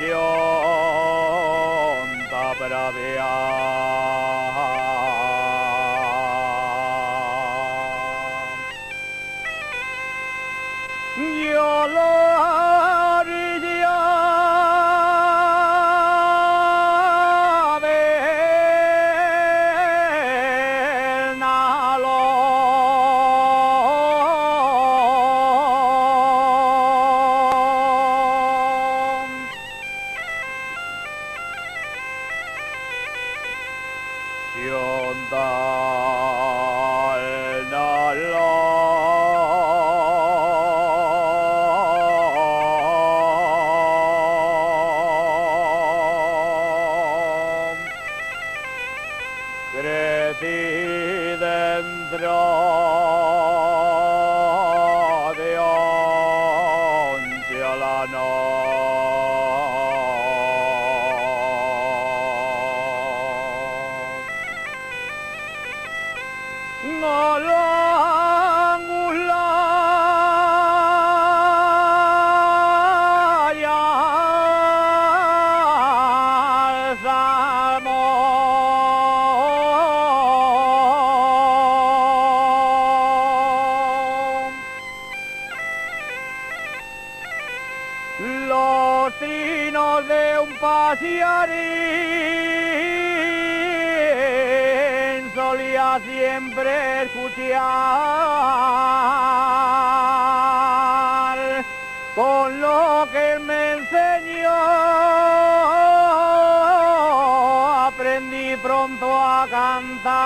aflicción Pravia. Yo lo haría ver nalo. Xunto crecí dentro de un cholano. Los trinos de un pasearín solía siempre escuchar, con lo que él me enseñó aprendí pronto a cantar.